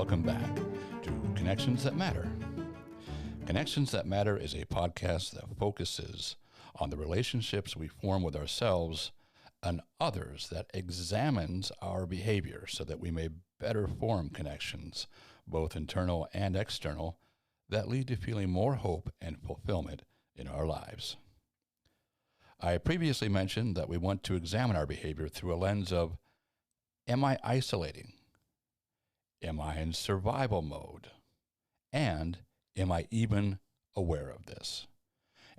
Welcome back to Connections That Matter. Connections That Matter is a podcast that focuses on the relationships we form with ourselves and others, that examines our behavior so that we may better form connections, both internal and external, that lead to feeling more hope and fulfillment in our lives. I previously mentioned that we want to examine our behavior through a lens of, am I isolating? Am I in survival mode? And am I even aware of this?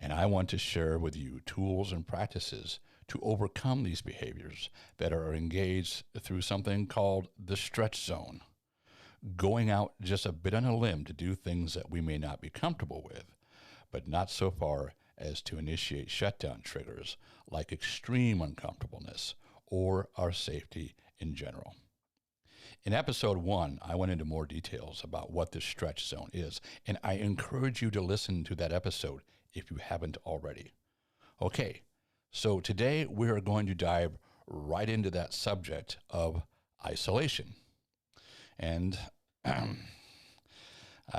And I want to share with you tools and practices to overcome these behaviors that are engaged through something called the stretch zone. Going out just a bit on a limb to do things that we may not be comfortable with, but not so far as to initiate shutdown triggers like extreme uncomfortableness or our safety in general. In episode 1, I went into more details about what the stretch zone is, and I encourage you to listen to that episode if you haven't already. Okay, so today we are going to dive right into that subject of isolation. And I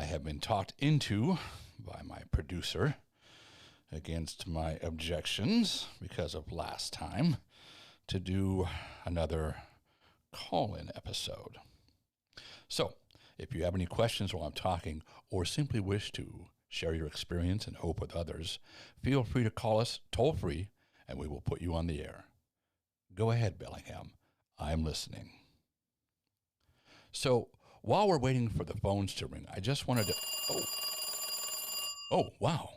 have been talked into by my producer, against my objections because of last time, to do another call-in episode. So, if you have any questions while I'm talking, or simply wish to share your experience and hope with others, feel free to call us toll-free, and we will put you on the air. Go ahead, Bellingham. I'm listening. So, while we're waiting for the phones to ring, I just wanted to... Oh, wow.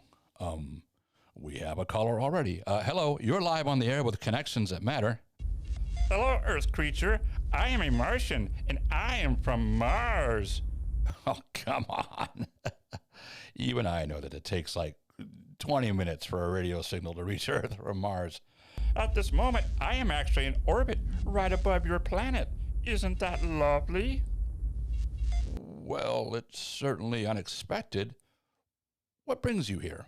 We have a caller already. Hello, you're live on the air with Connections That Matter. Hello, Earth creature. I am a Martian, and I am from Mars. Oh, come on. You and I know that it takes like 20 minutes for a radio signal to reach Earth from Mars. At this moment, I am actually in orbit right above your planet. Isn't that lovely? Well, it's certainly unexpected. What brings you here?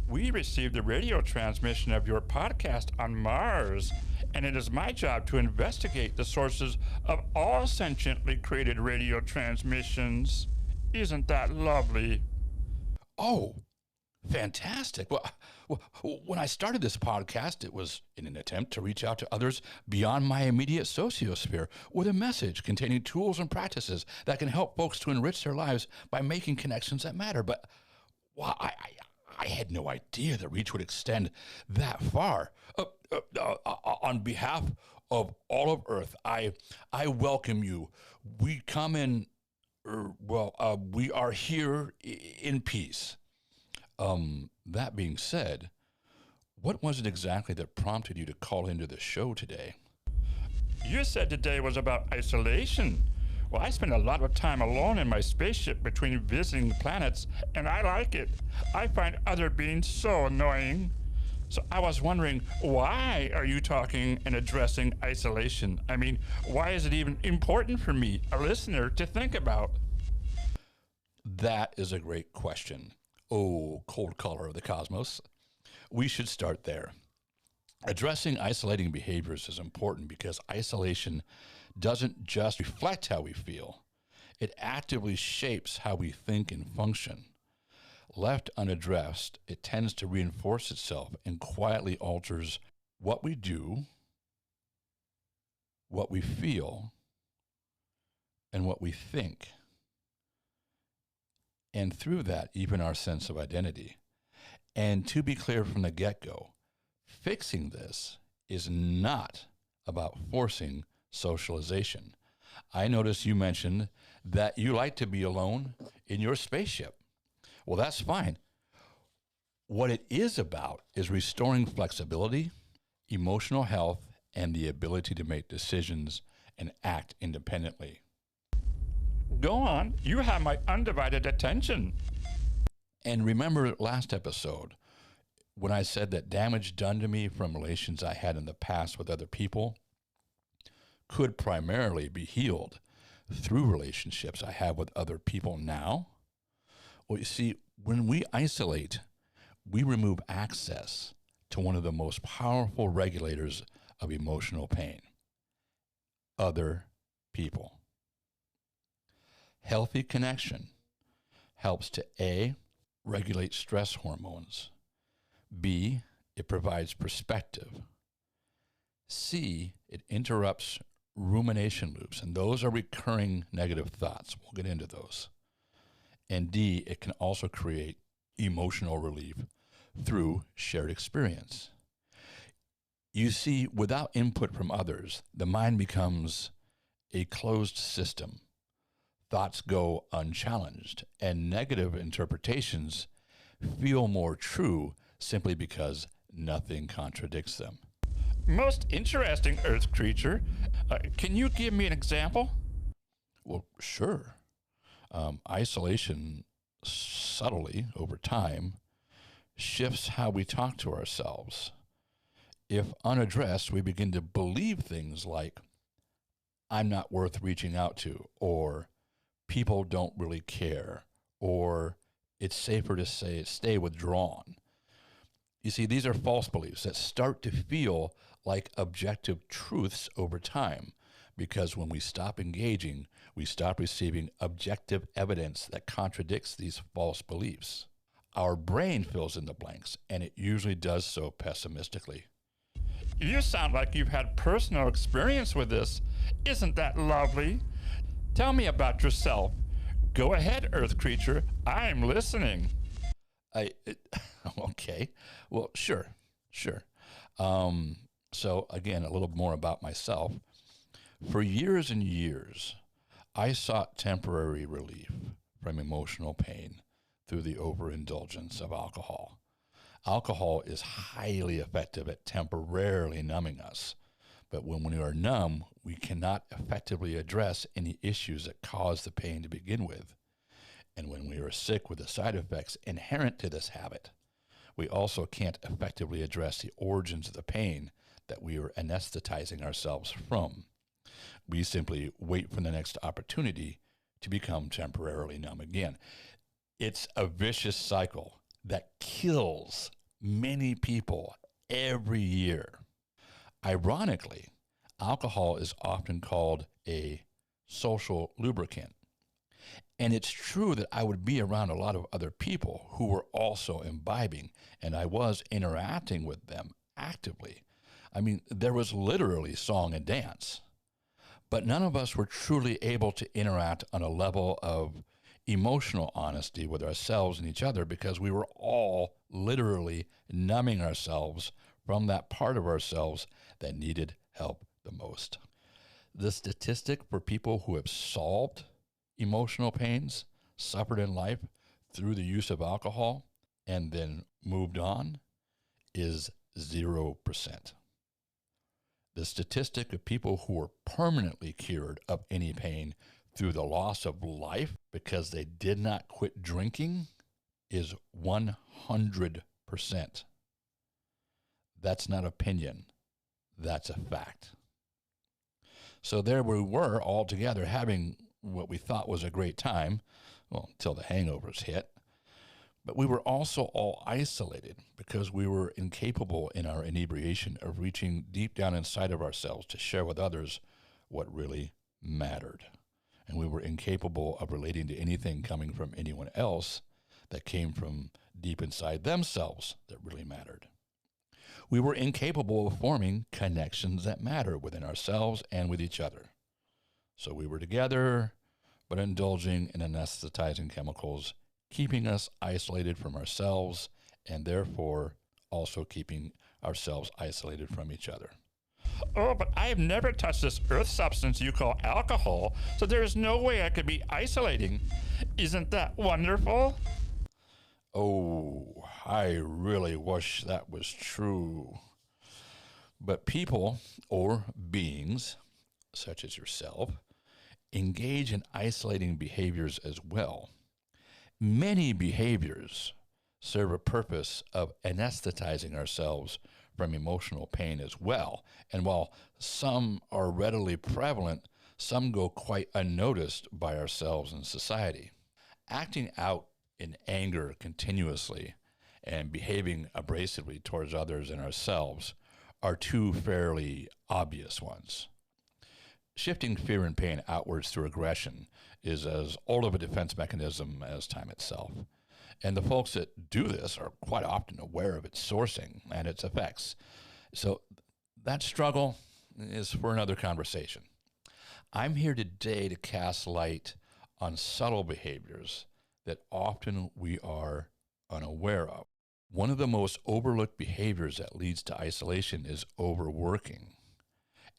We received a radio transmission of your podcast on Mars, and it is my job to investigate the sources of all sentiently created radio transmissions. Isn't that lovely? Oh, fantastic. Well, when I started this podcast, it was in an attempt to reach out to others beyond my immediate sociosphere with a message containing tools and practices that can help folks to enrich their lives by making connections that matter. But well, I had no idea the reach would extend that far. On behalf of all of Earth, I welcome you. We come in, we are here in peace. That being said, what was it exactly that prompted you to call into the show today? You said today was about isolation. Well, I spend a lot of time alone in my spaceship between visiting the planets, and I like it. I find other beings so annoying. So I was wondering, why are you talking and addressing isolation? I mean, why is it even important for me, a listener, to think about? That is a great question. Oh, cold caller of the cosmos. We should start there. Addressing isolating behaviors is important because isolation doesn't just reflect how we feel. It actively shapes how we think and function. Left unaddressed, it tends to reinforce itself and quietly alters what we do, what we feel, and what we think. And through that, even our sense of identity. And to be clear from the get-go, fixing this is not about forcing socialization. I noticed you mentioned that you like to be alone in your spaceship. Well, that's fine. What it is about is restoring flexibility, emotional health, and the ability to make decisions and act independently. Go on. You have my undivided attention. And remember last episode when I said that damage done to me from relations I had in the past with other people could primarily be healed through relationships I have with other people now? Well, you see, when we isolate, we remove access to one of the most powerful regulators of emotional pain, other people. Healthy connection helps to A, regulate stress hormones, B, it provides perspective, C, it interrupts rumination loops, and those are recurring negative thoughts. We'll get into those. And D, it can also create emotional relief through shared experience. You see, without input from others, the mind becomes a closed system. Thoughts go unchallenged, and negative interpretations feel more true simply because nothing contradicts them. Most interesting, Earth creature. Can you give me an example? Well, sure. Isolation subtly over time shifts how we talk to ourselves. If unaddressed, we begin to believe things like, I'm not worth reaching out to, or people don't really care, or it's safer to stay withdrawn. You see, these are false beliefs that start to feel like objective truths over time, because when we stop engaging, we stop receiving objective evidence that contradicts these false beliefs. Our brain fills in the blanks, and it usually does so pessimistically. You sound like you've had personal experience with this. Isn't that lovely? Tell me about yourself. Go ahead, Earth creature. I'm listening. Okay. Well, sure. So again, a little more about myself. For years and years, I sought temporary relief from emotional pain through the overindulgence of alcohol. Alcohol is highly effective at temporarily numbing us, but when we are numb, we cannot effectively address any issues that cause the pain to begin with. And when we are sick with the side effects inherent to this habit, we also can't effectively address the origins of the pain that we are anesthetizing ourselves from. We simply wait for the next opportunity to become temporarily numb again. It's a vicious cycle that kills many people every year. Ironically, alcohol is often called a social lubricant. And it's true that I would be around a lot of other people who were also imbibing, and I was interacting with them actively. I mean, there was literally song and dance. But none of us were truly able to interact on a level of emotional honesty with ourselves and each other, because we were all literally numbing ourselves from that part of ourselves that needed help the most. The statistic for people who have solved emotional pains, suffered in life through the use of alcohol, and then moved on is 0%. The statistic of people who were permanently cured of any pain through the loss of life because they did not quit drinking is 100%. That's not opinion. That's a fact. So there we were all together having what we thought was a great time, well, until the hangovers hit. But we were also all isolated because we were incapable in our inebriation of reaching deep down inside of ourselves to share with others what really mattered. And we were incapable of relating to anything coming from anyone else that came from deep inside themselves that really mattered. We were incapable of forming connections that matter within ourselves and with each other. So we were together, but indulging in anesthetizing chemicals, keeping us isolated from ourselves, and therefore also keeping ourselves isolated from each other. Oh, but I have never touched this earth substance you call alcohol, so there is no way I could be isolating. Isn't that wonderful? Oh, I really wish that was true. But people or beings, such as yourself, engage in isolating behaviors as well. Many behaviors serve a purpose of anesthetizing ourselves from emotional pain as well. And while some are readily prevalent, some go quite unnoticed by ourselves and society. Acting out in anger continuously and behaving abrasively towards others and ourselves are two fairly obvious ones. Shifting fear and pain outwards through aggression is as old of a defense mechanism as time itself. And the folks that do this are quite often aware of its sourcing and its effects. So that struggle is for another conversation. I'm here today to cast light on subtle behaviors that often we are unaware of. One of the most overlooked behaviors that leads to isolation is overworking.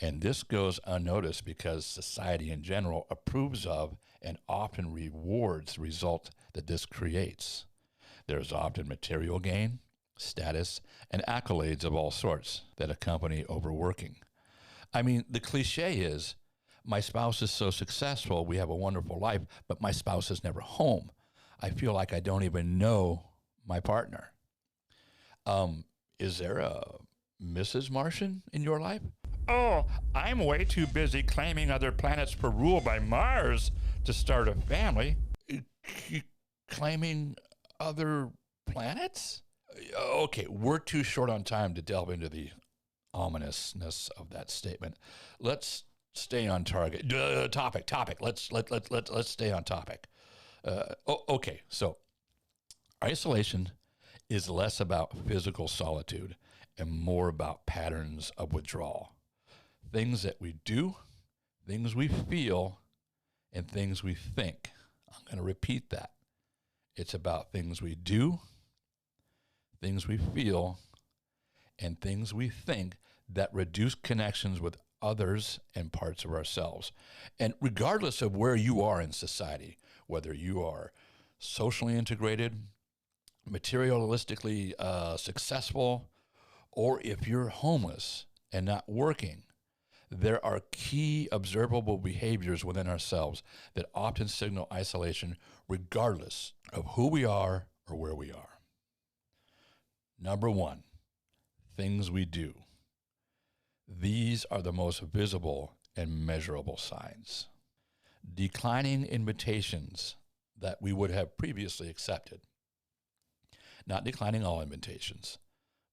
And this goes unnoticed because society in general approves of and often rewards the result that this creates. There's often material gain, status, and accolades of all sorts that accompany overworking. I mean, the cliche is, my spouse is so successful, we have a wonderful life, but my spouse is never home. I feel like I don't even know my partner. Is there a Mrs. Martian in your life? Oh, I'm way too busy claiming other planets for rule by Mars to start a family. Claiming other planets? Okay, we're too short on time to delve into the ominousness of that statement. Let's stay on target. Topic. Let's stay on topic. Okay, so isolation is less about physical solitude and more about patterns of withdrawal. Things that we do, things we feel, and things we think. I'm going to repeat that. It's about things we do, things we feel, and things we think that reduce connections with others and parts of ourselves. And regardless of where you are in society, whether you are socially integrated, materialistically successful, or if you're homeless and not working, there are key observable behaviors within ourselves that often signal isolation regardless of who we are or where we are. Number one, things we do. These are the most visible and measurable signs. Declining invitations that we would have previously accepted. Not declining all invitations,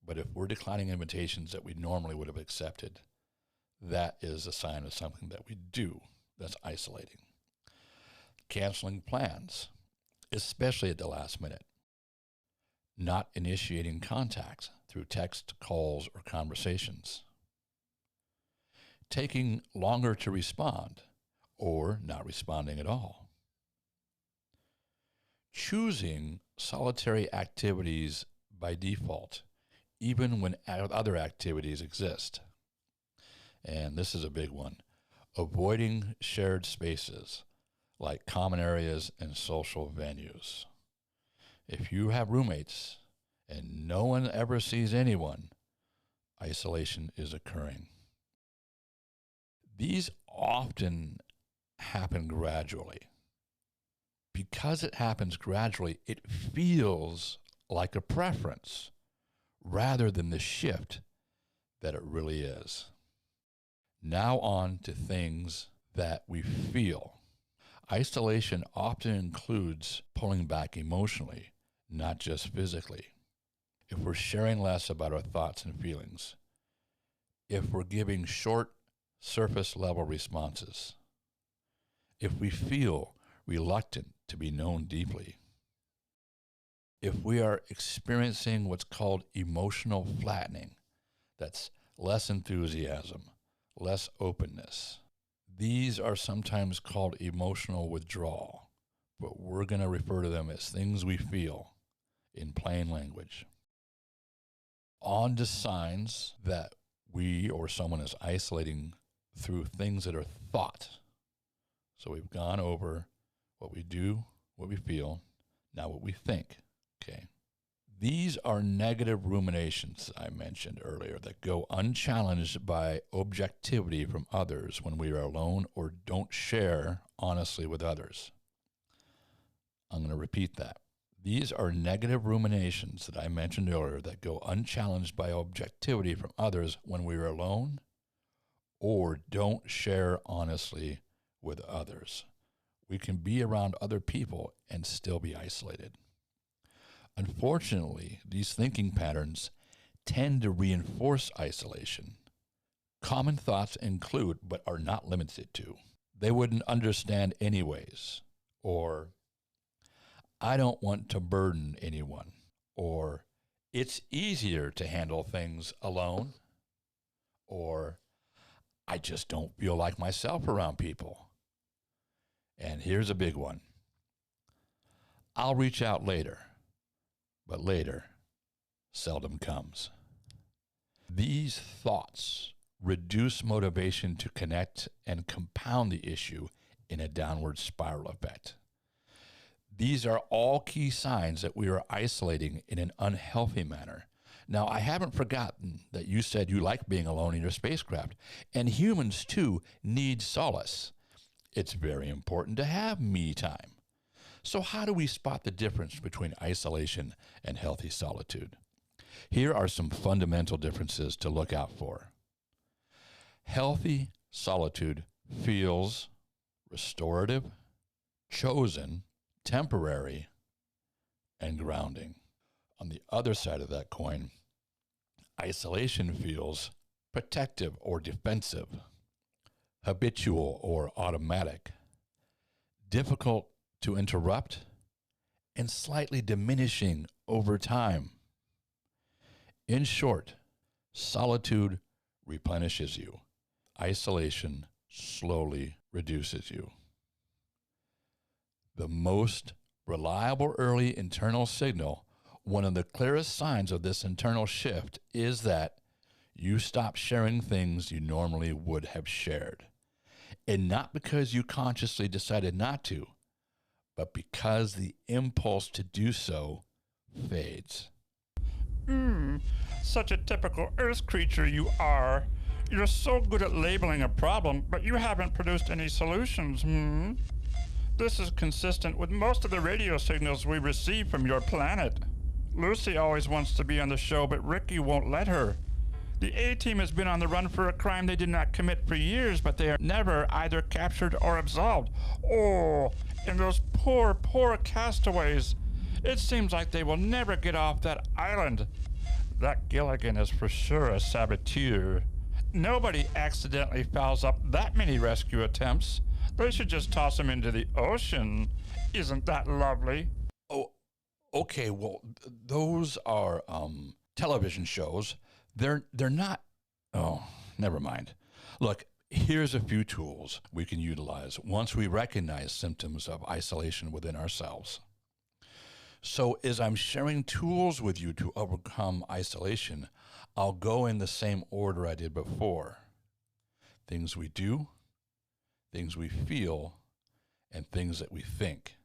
but if we're declining invitations that we normally would have accepted, that is a sign of something that we do that's isolating. Canceling plans, especially at the last minute. Not initiating contact through text, calls, or conversations. Taking longer to respond or not responding at all. Choosing solitary activities by default, even when other activities exist. And this is a big one. Avoiding shared spaces like common areas and social venues. If you have roommates and no one ever sees anyone, isolation is occurring. These often happen gradually. Because it happens gradually, it feels like a preference rather than the shift that it really is. Now on to things that we feel. Isolation often includes pulling back emotionally, not just physically. If we're sharing less about our thoughts and feelings, if we're giving short, surface level responses, if we feel reluctant to be known deeply, if we are experiencing what's called emotional flattening, that's less enthusiasm, less openness. These are sometimes called emotional withdrawal, but we're going to refer to them as things we feel in plain language. On to signs that we or someone is isolating through things that are thought. So we've gone over what we do, what we feel, now what we think, okay? These are negative ruminations I mentioned earlier that go unchallenged by objectivity from others when we are alone or don't share honestly with others. I'm going to repeat that. These are negative ruminations that I mentioned earlier that go unchallenged by objectivity from others when we are alone or don't share honestly with others. We can be around other people and still be isolated. Unfortunately, these thinking patterns tend to reinforce isolation Common thoughts include, but are not limited to, they wouldn't understand anyways, or I don't want to burden anyone, or it's easier to handle things alone, or I just don't feel like myself around people. And here's a big one. I'll reach out later, but later seldom comes. These thoughts reduce motivation to connect and compound the issue in a downward spiral effect. These are all key signs that we are isolating in an unhealthy manner. Now, I haven't forgotten that you said you like being alone in your spacecraft, and humans too need solace. It's very important to have me time. So how do we spot the difference between isolation and healthy solitude? Here are some fundamental differences to look out for. Healthy solitude feels restorative, chosen, temporary, and grounding. On the other side of that coin, isolation feels protective or defensive, habitual or automatic, difficult to interrupt, and slightly diminishing over time. In short, solitude replenishes you. Isolation slowly reduces you. The most reliable early internal signal, one of the clearest signs of this internal shift, is that you stop sharing things you normally would have shared. And not because you consciously decided not to, but because the impulse to do so fades. Such a typical Earth creature you are. You're so good at labeling a problem, but you haven't produced any solutions, This is consistent with most of the radio signals we receive from your planet. Lucy always wants to be on the show, but Ricky won't let her. The A-Team has been on the run for a crime they did not commit for years, but they are never either captured or absolved. Oh, and those poor, poor castaways. It seems like they will never get off that island. That Gilligan is for sure a saboteur. Nobody accidentally fouls up that many rescue attempts. They should just toss him into the ocean. Isn't that lovely? Oh, okay, well, those are television shows. They're not, oh, never mind. Look, here's a few tools we can utilize once we recognize symptoms of isolation within ourselves. So as I'm sharing tools with you to overcome isolation, I'll go in the same order I did before. Things we do, things we feel, and things that we think.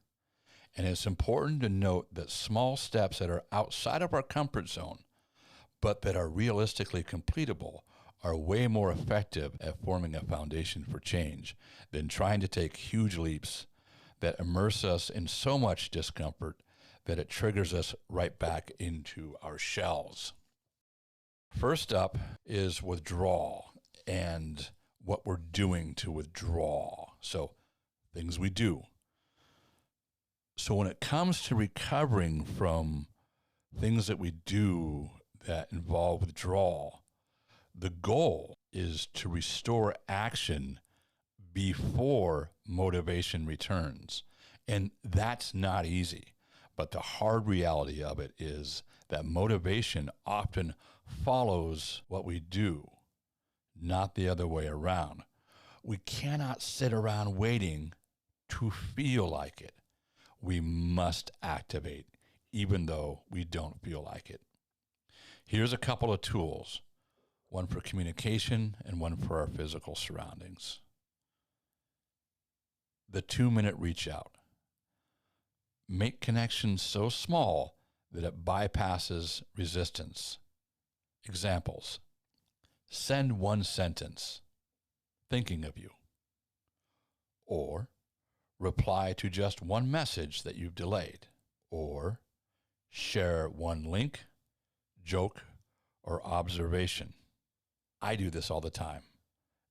And it's important to note that small steps that are outside of our comfort zone, but that are realistically completable, are way more effective at forming a foundation for change than trying to take huge leaps that immerse us in so much discomfort that it triggers us right back into our shells. First up is withdrawal and what we're doing to withdraw. So things we do. So when it comes to recovering from things that we do that involve withdrawal, the goal is to restore action before motivation returns. And that's not easy. But the hard reality of it is that motivation often follows what we do, not the other way around. We cannot sit around waiting to feel like it. We must activate, even though we don't feel like it. Here's a couple of tools, one for communication and one for our physical surroundings. The 2-minute reach out. Make connections so small that it bypasses resistance. Examples. Send one sentence, thinking of you. Or reply to just one message that you've delayed. Or share one link, joke, or observation. I do this all the time.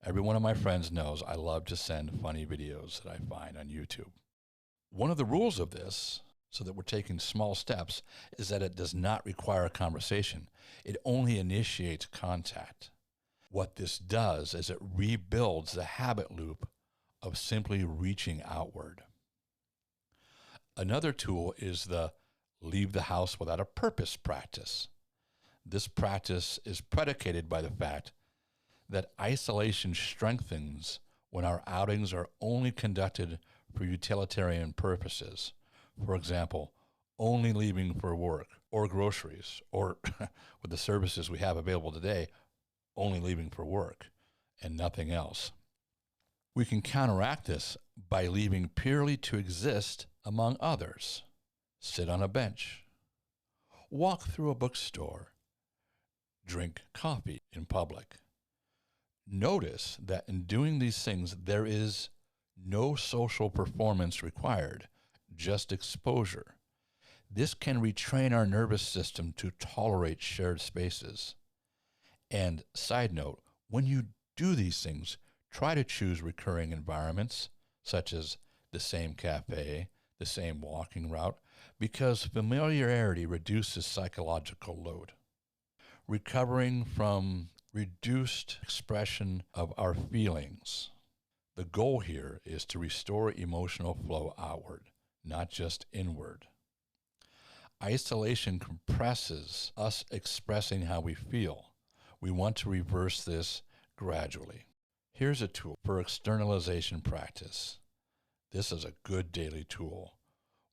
Every one of my friends knows I love to send funny videos that I find on YouTube. One of the rules of this, so that we're taking small steps, is that it does not require a conversation. It only initiates contact. What this does is it rebuilds the habit loop of simply reaching outward. Another tool is the leave the house without a purpose practice. This practice is predicated by the fact that isolation strengthens when our outings are only conducted for utilitarian purposes. For example, only leaving for work or groceries, or with the services we have available today, only leaving for work and nothing else. We can counteract this by leaving purely to exist among others. Sit on a bench, walk through a bookstore, drink coffee in public. Notice that in doing these things, there is no social performance required, just exposure. This can retrain our nervous system to tolerate shared spaces. And side note, when you do these things, try to choose recurring environments, such as the same cafe, the same walking route, because familiarity reduces psychological load. Recovering from reduced expression of our feelings. The goal here is to restore emotional flow outward, not just inward. Isolation compresses us expressing how we feel. We want to reverse this gradually. Here's a tool for externalization practice. This is a good daily tool.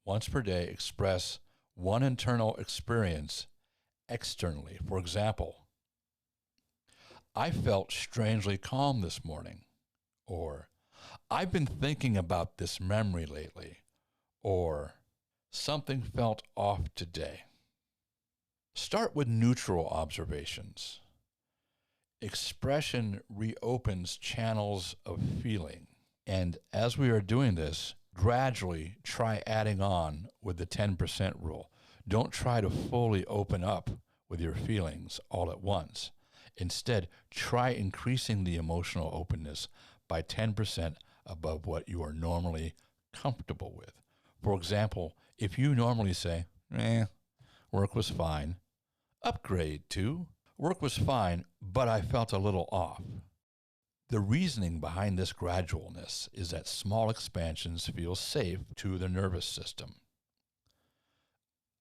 Once per day, express one internal experience externally. For example, I felt strangely calm this morning, or I've been thinking about this memory lately, or something felt off today. Start with neutral observations. Expression reopens channels of feeling. And as we are doing this, gradually try adding on with the 10% rule. Don't try to fully open up with your feelings all at once. Instead, try increasing the emotional openness by 10% above what you are normally comfortable with. For example, if you normally say, work was fine, upgrade to, work was fine, but I felt a little off. The reasoning behind this gradualness is that small expansions feel safe to the nervous system.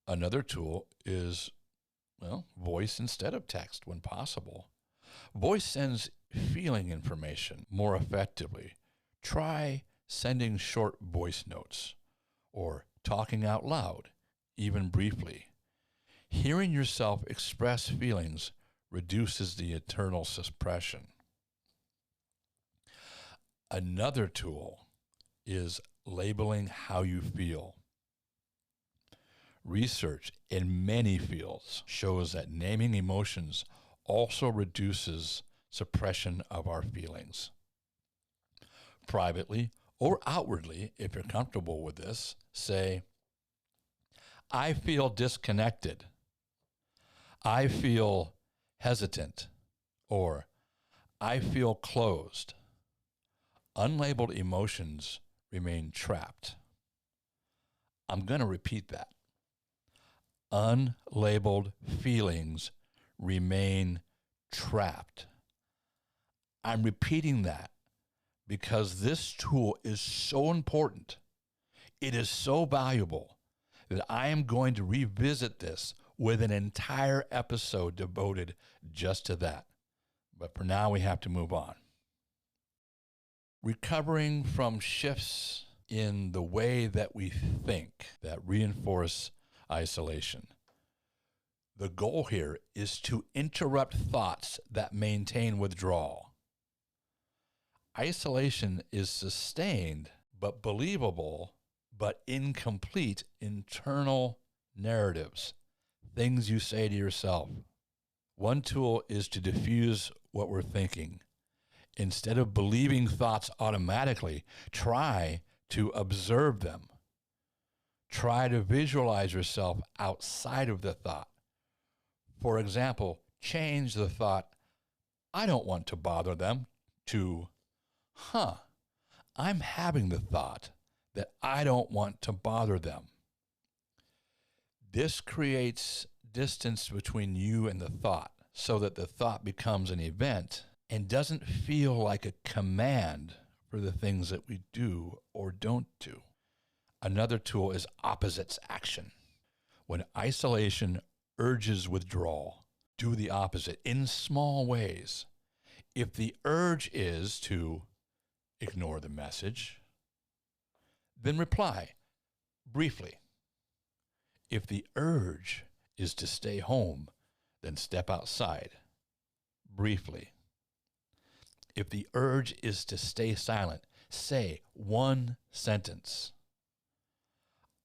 Another tool is, voice instead of text when possible. Voice sends feeling information more effectively. Try sending short voice notes or talking out loud, even briefly. Hearing yourself express feelings reduces the internal suppression. Another tool is labeling how you feel. Research in many fields shows that naming emotions also reduces suppression of our feelings. Privately or outwardly, if you're comfortable with this, say, I feel disconnected. I feel hesitant, or I feel closed. Unlabeled emotions remain trapped. I'm going to repeat that. Unlabeled feelings remain trapped. I'm repeating that because this tool is so important. It is so valuable that I am going to revisit this with an entire episode devoted just to that. But for now, we have to move on. Recovering from shifts in the way that we think that reinforce isolation. The goal here is to interrupt thoughts that maintain withdrawal. Isolation is sustained but believable but incomplete internal narratives, things you say to yourself. One tool is to diffuse what we're thinking. Instead of believing thoughts automatically, try to observe them. Try to visualize yourself outside of the thought. For example, change the thought, I don't want to bother them, to, I'm having the thought that I don't want to bother them. This creates distance between you and the thought, so that the thought becomes an event and doesn't feel like a command for the things that we do or don't do. Another tool is opposites action. When isolation urges withdrawal, do the opposite in small ways. If the urge is to ignore the message, then reply briefly. If the urge is to stay home, then step outside briefly. If the urge is to stay silent, say one sentence.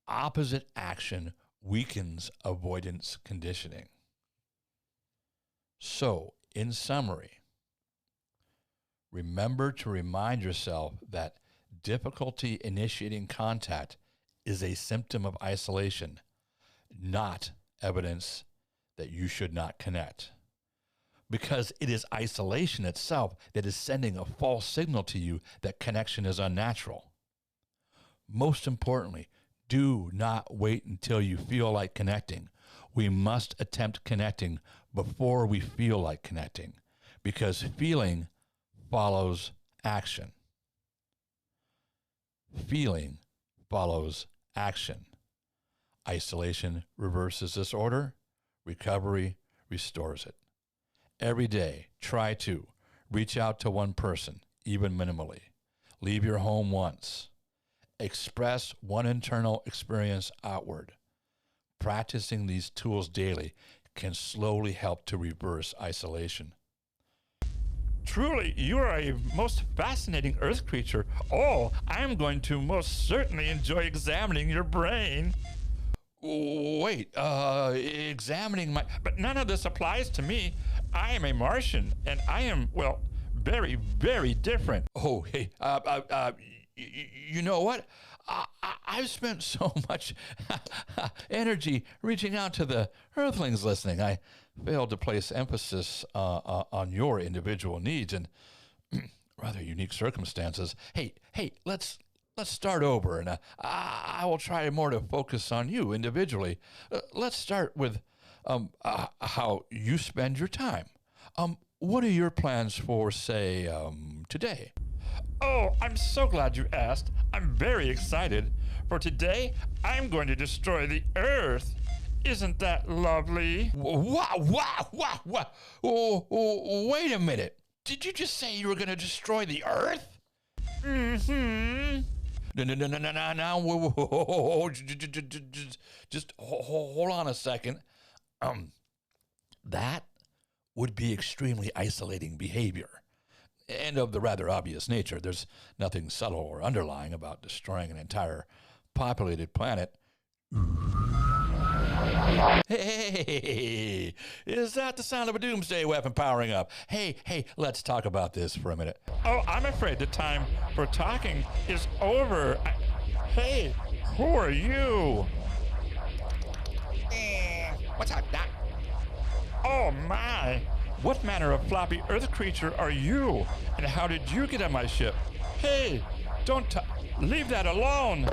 Opposite action weakens avoidance conditioning. So, in summary, remember to remind yourself that difficulty initiating contact is a symptom of isolation, not evidence that you should not connect. Because it is isolation itself that is sending a false signal to you that connection is unnatural. Most importantly, do not wait until you feel like connecting. We must attempt connecting before we feel like connecting, because feeling follows action. Feeling follows action. Isolation reverses this order. Recovery restores it. Every day, try to reach out to one person, even minimally. Leave your home once. Express one internal experience outward. Practicing these tools daily can slowly help to reverse isolation. Truly, you are a most fascinating earth creature. Oh, I am going to most certainly enjoy examining your brain. Wait, examining my... But none of this applies to me. I am a Martian, and I am, well, very, very different. Oh, hey, you know what? I've spent so much energy reaching out to the Earthlings listening. I failed to place emphasis on your individual needs and rather unique circumstances. Hey, let's start over, and I will try more to focus on you individually. Let's start with how you spend your time. What are your plans for, say, today? Oh, I'm so glad you asked. I'm very excited. For today, I'm going to destroy the Earth. Isn't that lovely? Wow. Oh, wait a minute. Did you just say you were going to destroy the Earth? Mm-hmm. No. Whoa. Just hold on a second. That would be extremely isolating behavior. And of the rather obvious nature. There's nothing subtle or underlying about destroying an entire populated planet. Hey, is that the sound of a doomsday weapon powering up? Hey, let's talk about this for a minute. Oh, I'm afraid the time for talking is over. Hey, who are you? What's up, Doc? Oh, my. What manner of floppy earth creature are you? And how did you get on my ship? Hey, don't leave that alone.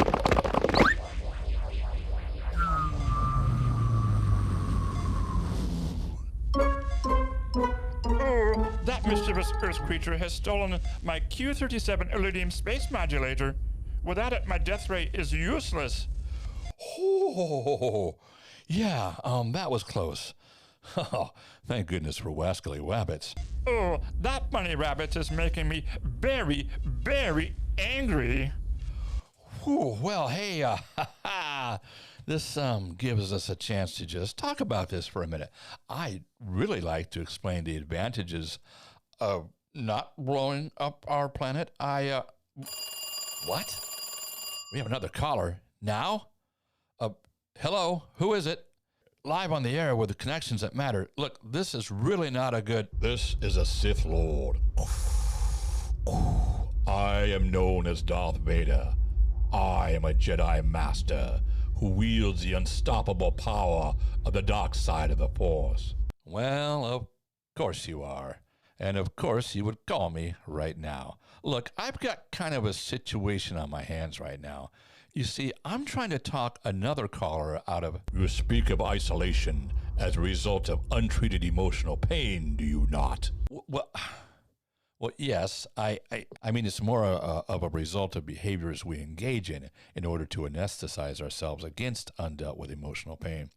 Oh, that mischievous earth creature has stolen my Q-37 Iridium space modulator. Without it, my death ray is useless. Oh, yeah, that was close. Oh, thank goodness for wascally wabbits. Oh, that bunny rabbit is making me very, very angry. Whew, well, hey, this gives us a chance to just talk about this for a minute. I'd really like to explain the advantages of not blowing up our planet. What? We have another caller. Now? Hello, who is it? Live on the air with the connections that matter. Look, this is really not a good... This is a Sith Lord. I am known as Darth Vader. I am a Jedi Master who wields the unstoppable power of the dark side of the Force. Well, of course you are. And of course you would call me right now. Look, I've got kind of a situation on my hands right now. You see, I'm trying to talk another caller out of... You speak of isolation as a result of untreated emotional pain, do you not? Well, Well, yes, I mean, it's more of a result of behaviors we engage in order to anesthetize ourselves against undealt with emotional pain.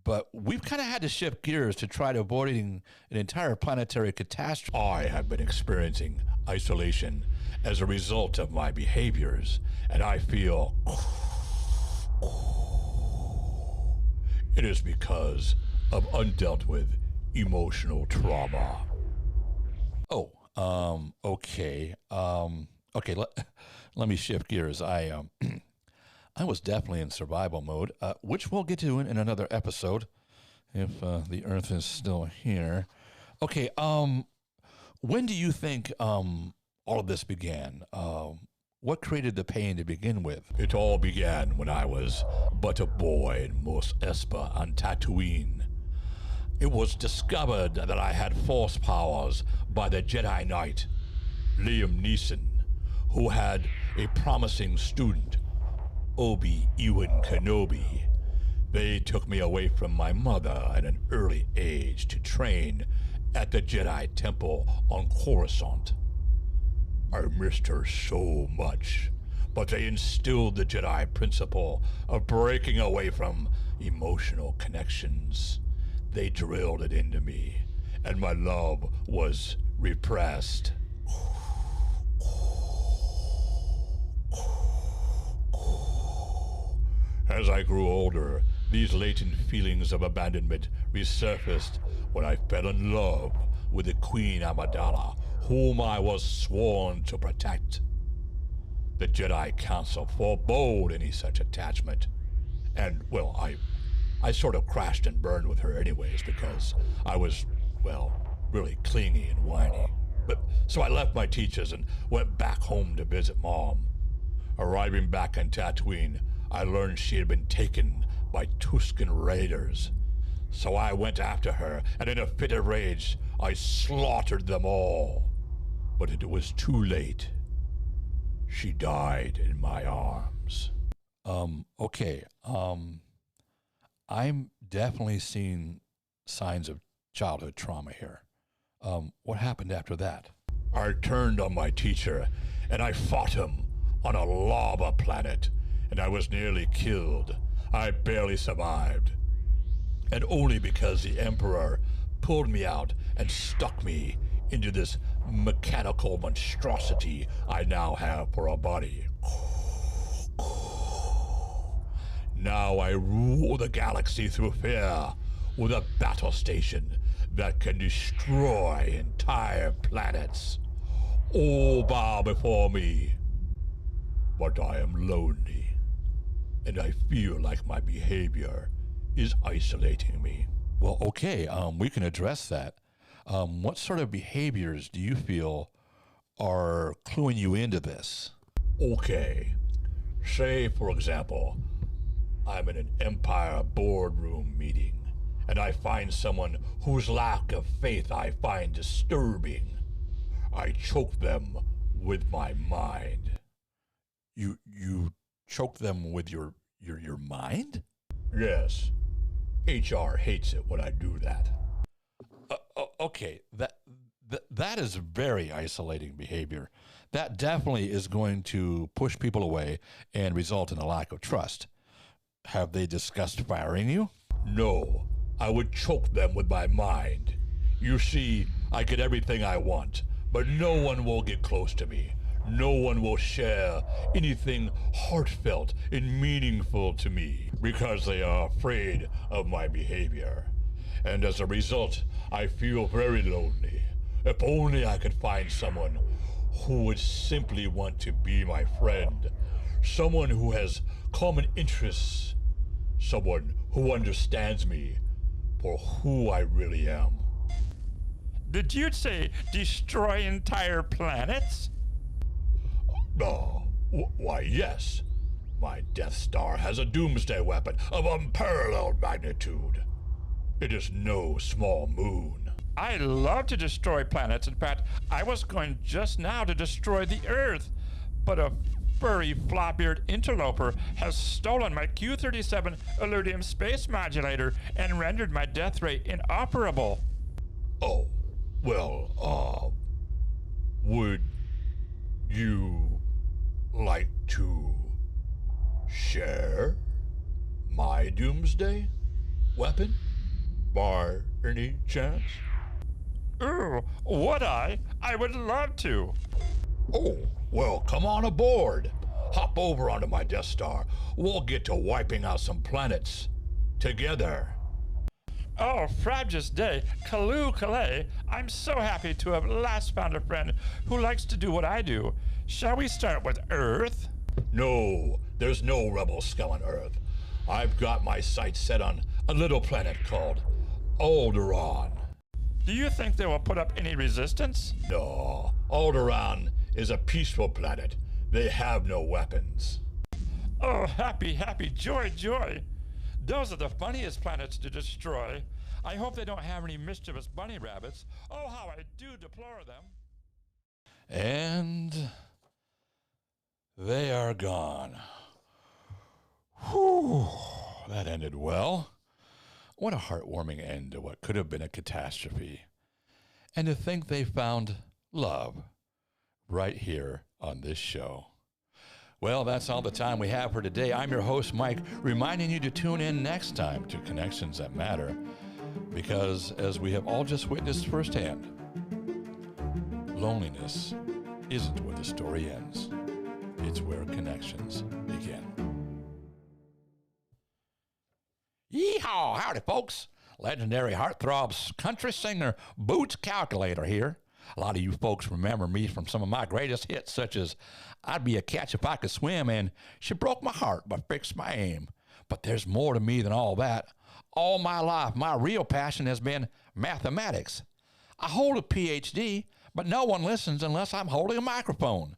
But we've kind of had to shift gears to try to avoiding an entire planetary catastrophe. I have been experiencing isolation as a result of my behaviors, and I feel it is because of undealt with emotional trauma. Oh, okay. Okay, let me shift gears. I was definitely in survival mode, which we'll get to in another episode if the Earth is still here. Okay, when do you think all of this began? What created the pain to begin with? It all began when I was but a boy in Mos Espa on Tatooine. It was discovered that I had force powers by the Jedi Knight, Liam Neeson, who had a promising student, Obi-Wan Kenobi. They took me away from my mother at an early age to train at the Jedi Temple on Coruscant. I missed her so much, but they instilled the Jedi principle of breaking away from emotional connections. They drilled it into me, and my love was repressed. As I grew older, these latent feelings of abandonment resurfaced when I fell in love with the Queen Amidala, whom I was sworn to protect. The Jedi Council forbade any such attachment, and, well, I sort of crashed and burned with her anyways because I was, well, really clingy and whiny. But so I left my teachers and went back home to visit Mom. Arriving back in Tatooine, I learned she had been taken by Tusken Raiders. So I went after her, and in a fit of rage, I slaughtered them all. But it was too late. She died in my arms. Okay. I'm definitely seeing signs of childhood trauma here. What happened after that? I turned on my teacher, and I fought him on a lava planet, and I was nearly killed. I barely survived. And only because the Emperor pulled me out and stuck me into this mechanical monstrosity I now have for a body. Now I rule the galaxy through fear with a battle station that can destroy entire planets. All bow before me. But I am lonely, and I feel like my behavior is isolating me. Well, okay, we can address that. What sort of behaviors do you feel are cluing you into this? Okay. Say, for example, I'm in an Empire boardroom meeting, and I find someone whose lack of faith I find disturbing. I choke them with my mind. You choke them with your mind? Yes. HR hates it when I do that. Okay, that is very isolating behavior. That definitely is going to push people away and result in a lack of trust. Have they discussed firing you? No, I would choke them with my mind. You see, I get everything I want, but no one will get close to me. No one will share anything heartfelt and meaningful to me because they are afraid of my behavior. And as a result, I feel very lonely. If only I could find someone who would simply want to be my friend, someone who has common interests, someone who understands me for who I really am. Did you say destroy entire planets? Why, yes. My Death Star has a doomsday weapon of unparalleled magnitude. It is no small moon. I love to destroy planets. In fact, I was going just now to destroy the Earth. But a furry, flop-eared interloper has stolen my Q-37 Illudium space modulator and rendered my death ray inoperable. Oh, well, Would you like to share my doomsday weapon by any chance? Ooh, would I? I would love to. Oh, well, come on aboard. Hop over onto my Death Star. We'll get to wiping out some planets together. Oh, frabjous day, Kalu Kalay, I'm so happy to have last found a friend who likes to do what I do. Shall we start with Earth? No, there's no rebel scum on Earth. I've got my sights set on a little planet called Alderaan. Do you think they will put up any resistance? No, Alderaan is a peaceful planet. They have no weapons. Oh, happy, happy, joy, joy. Those are the funniest planets to destroy. I hope they don't have any mischievous bunny rabbits. Oh, how I do deplore them. And they are gone. Whew, that ended well. What a heartwarming end to what could have been a catastrophe. And to think they found love right here on this show. Well, that's all the time we have for today. I'm your host, Mike, reminding you to tune in next time to Connections That Matter, because as we have all just witnessed firsthand, loneliness isn't where the story ends. It's where connections begin. Yeehaw! Howdy, folks. Legendary heartthrobs country singer Boots Calculator here. A lot of you folks remember me from some of my greatest hits, such as I'd Be a Catch If I Could Swim and She Broke My Heart but Fixed My Aim. But there's more to me than all that. All my life, my real passion has been mathematics. I hold a PhD, but no one listens unless I'm holding a microphone.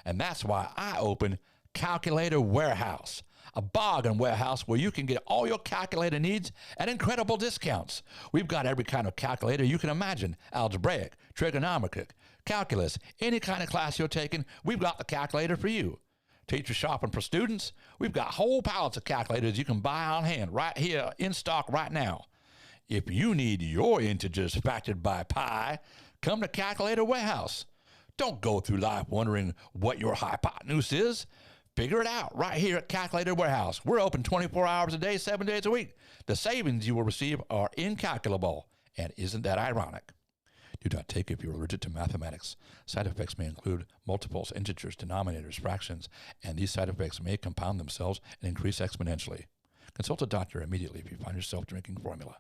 And that's why I opened Calculator Warehouse, a bargain warehouse where you can get all your calculator needs at incredible discounts. We've got every kind of calculator you can imagine: algebraic, trigonometric, calculus, any kind of class you're taking, we've got the calculator for you. Teacher shopping for students, we've got whole pallets of calculators you can buy on hand right here in stock right now. If you need your integers factored by pi, come to Calculator Warehouse. Don't go through life wondering what your hypotenuse is. Figure it out right here at Calculator Warehouse. We're open 24 hours a day, 7 days a week. The savings you will receive are incalculable. And isn't that ironic? Do not take if you're allergic to mathematics. Side effects may include multiples, integers, denominators, fractions, and these side effects may compound themselves and increase exponentially. Consult a doctor immediately if you find yourself drinking formula.